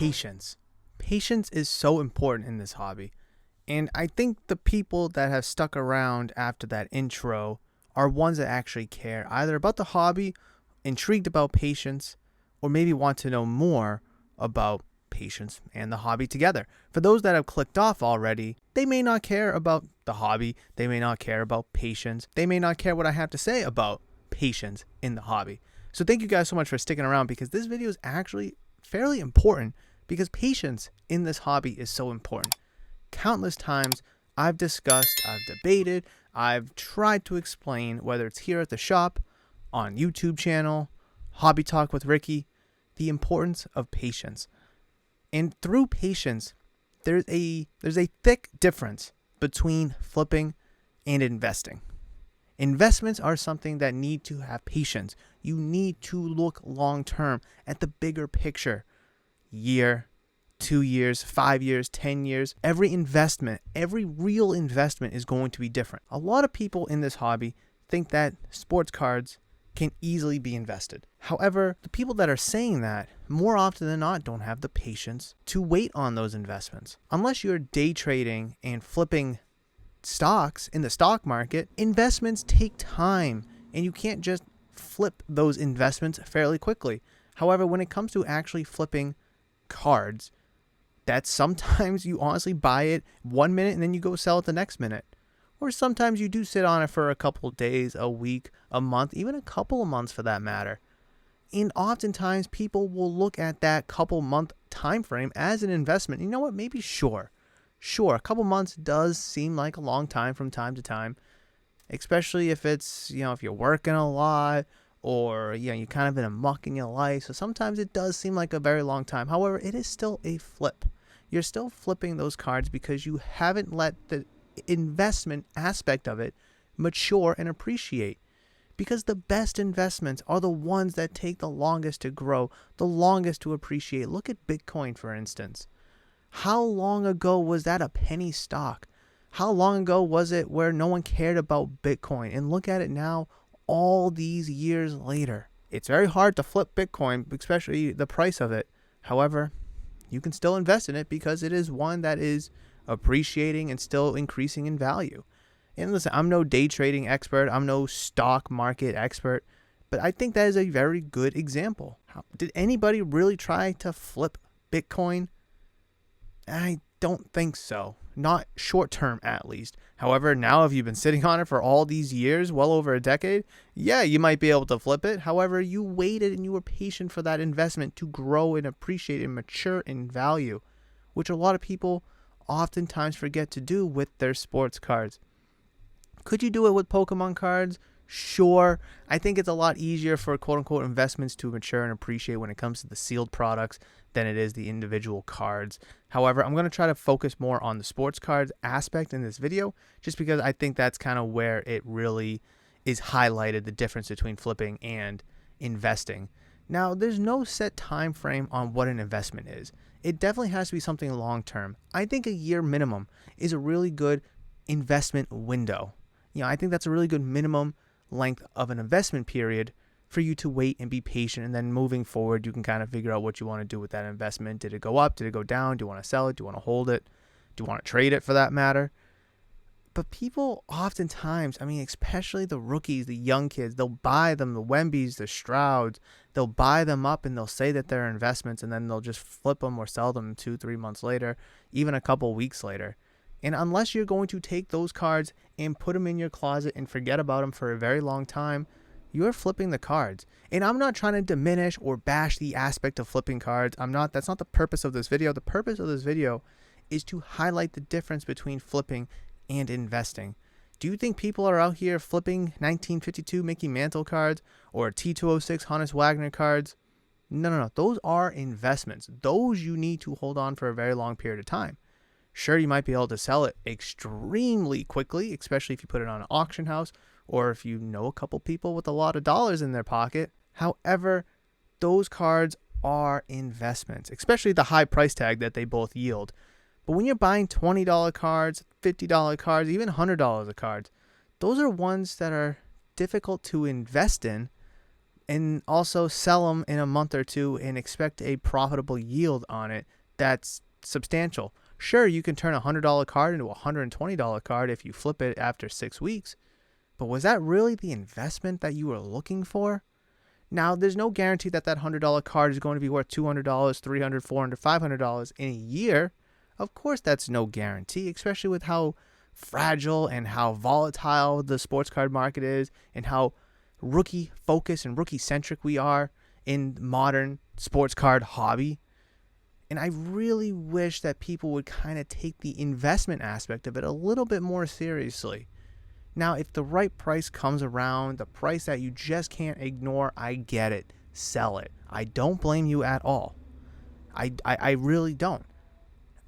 patience. Patience is so important in this hobby. And I think the people that have stuck around after that intro are ones that actually care either about the hobby, intrigued about patience, or maybe want to know more about patience and the hobby together. For those that have clicked off already, they may not care about the hobby. They may not care about patience. They may not care what I have to say about patience in the hobby. So thank you guys so much for sticking around, because this video is actually fairly important, because patience in this hobby is so important. Countless times I've discussed, I've debated, I've tried to explain, whether it's here at the shop, on YouTube channel, Hobby Talk with Ricky, the importance of patience. And through patience, there's a thick difference between flipping and investing. Investments are something that need to have patience. You need to look long term at the bigger picture. Year, 2 years, 5 years, 10 years. Every investment, every real investment is going to be different. A lot of people in this hobby think that sports cards can easily be invested. However, the people that are saying that more often than not don't have the patience to wait on those investments. Unless you're day trading and flipping stocks in the stock market, investments take time and you can't just flip those investments fairly quickly. However, when it comes to actually flipping cards, that sometimes you honestly buy it 1 minute and then you go sell it the next minute. Or sometimes you do sit on it for a couple of days, a week, a month, even a couple of months for that matter. And oftentimes people will look at that couple month time frame as an investment. You know what? Maybe sure, a couple months does seem like a long time from time to time, especially if it's, if you're working a lot, or you're kind of in a muck in your life. So sometimes it does seem like a very long time. However, it is still a flip. You're still flipping those cards because you haven't let the investment aspect of it mature and appreciate. Because the best investments are the ones that take the longest to grow, the longest to appreciate. Look at Bitcoin, for instance. How long ago was that a penny stock? How long ago was it where no one cared about Bitcoin? And look at it now, all these years later. It's very hard to flip Bitcoin, especially the price of it. However, you can still invest in it because it is one that is appreciating and still increasing in value. And listen, I'm no day trading expert. I'm no stock market expert. But I think that is a very good example. Did anybody really try to flip Bitcoin? I don't think so. Not short term, at least. However, now if you've been sitting on it for all these years, well over a decade, yeah, you might be able to flip it. However, you waited and you were patient for that investment to grow and appreciate and mature in value, which a lot of people oftentimes forget to do with their sports cards. Could you do it with Pokemon cards? Sure. I think it's a lot easier for quote-unquote investments to mature and appreciate when it comes to the sealed products than it is the individual cards. However, I'm going to try to focus more on the sports cards aspect in this video, just because I think that's kind of where it really is highlighted, the difference between flipping and investing. Now, there's no set time frame on what an investment is. It definitely has to be something long-term. I think a year minimum is a really good investment window. I think that's a really good minimum length of an investment period for you to wait and be patient, and then moving forward you can kind of figure out what you want to do with that investment. Did it go up? Did it go down? Do you want to sell it? Do you want to hold it? Do you want to trade it for that matter? But people oftentimes, especially the rookies, the young kids, they'll buy them, the Wembys, the Strouds, they'll buy them up and they'll say that they're investments, and then they'll just flip them or sell them 2-3 months later, even a couple weeks later. And unless you're going to take those cards and put them in your closet and forget about them for a very long time, you're flipping the cards. And I'm not trying to diminish or bash the aspect of flipping cards. That's not the purpose of this video. The purpose of this video is to highlight the difference between flipping and investing. Do you think people are out here flipping 1952 Mickey Mantle cards or T206 Honus Wagner cards? No. Those are investments. Those you need to hold on for a very long period of time. Sure, you might be able to sell it extremely quickly, especially if you put it on an auction house or if you know a couple people with a lot of dollars in their pocket. However, those cards are investments, especially the high price tag that they both yield. But when you're buying $20 cards, $50 cards, even $100 of cards, those are ones that are difficult to invest in and also sell them in a month or two and expect a profitable yield on it that's substantial. Sure, you can turn a $100 card into a $120 card if you flip it after 6 weeks, but was that really the investment that you were looking for? Now, there's no guarantee that that $100 card is going to be worth $200, $300, $400, $500 in a year. Of course, that's no guarantee, especially with how fragile and how volatile the sports card market is and how rookie focused and rookie centric we are in modern sports card hobby. And I really wish that people would kind of take the investment aspect of it a little bit more seriously. Now, if the right price comes around, the price that you just can't ignore, I get it. Sell it. I don't blame you at all. I really don't.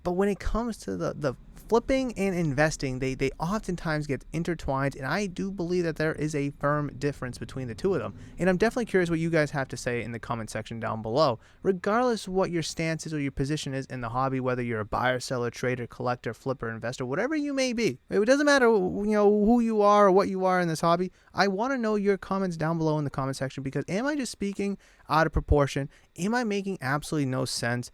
But when it comes to the flipping and investing, they oftentimes get intertwined, and I do believe that there is a firm difference between the two of them. And I'm definitely curious what you guys have to say in the comment section down below. Regardless of what your stance is or your position is in the hobby, whether you're a buyer, seller, trader, collector, flipper, investor, whatever you may be. It doesn't matter, who you are or what you are in this hobby. I want to know your comments down below in the comment section, because am I just speaking out of proportion? Am I making absolutely no sense?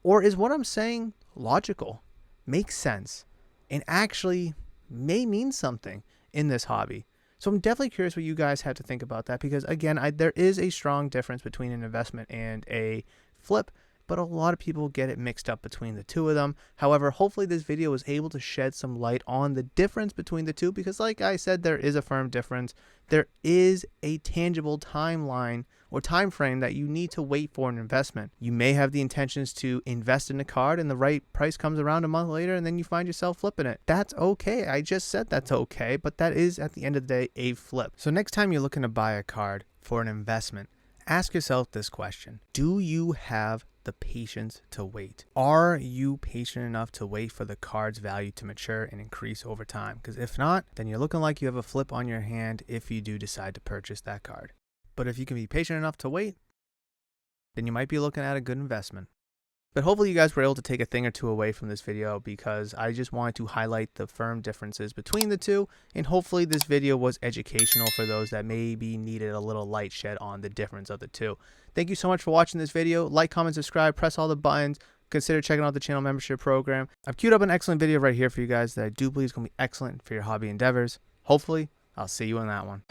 Or is what I'm saying logical, makes sense, and actually may mean something in this hobby? So I'm definitely curious what you guys have to think about that, because again, there is a strong difference between an investment and a flip, but a lot of people get it mixed up between the two of them. However, hopefully this video was able to shed some light on the difference between the two, because like I said, there is a firm difference. There is a tangible timeline or time frame that you need to wait for an investment. You may have the intentions to invest in a card and the right price comes around a month later and then you find yourself flipping it. That's okay. I just said that's okay, but that is at the end of the day a flip. So next time you're looking to buy a card for an investment, ask yourself this question: do you have the patience to wait? Are you patient enough to wait for the card's value to mature and increase over time? Because if not, then you're looking like you have a flip on your hand if you do decide to purchase that card. But if you can be patient enough to wait, then you might be looking at a good investment. But hopefully you guys were able to take a thing or two away from this video, because I just wanted to highlight the firm differences between the two, and hopefully this video was educational for those that maybe needed a little light shed on the difference of the two. Thank you so much for watching this video. Like, comment, subscribe, press all the buttons. Consider checking out the channel membership program. I've queued up an excellent video right here for you guys that I do believe is going to be excellent for your hobby endeavors. Hopefully, I'll see you in that one.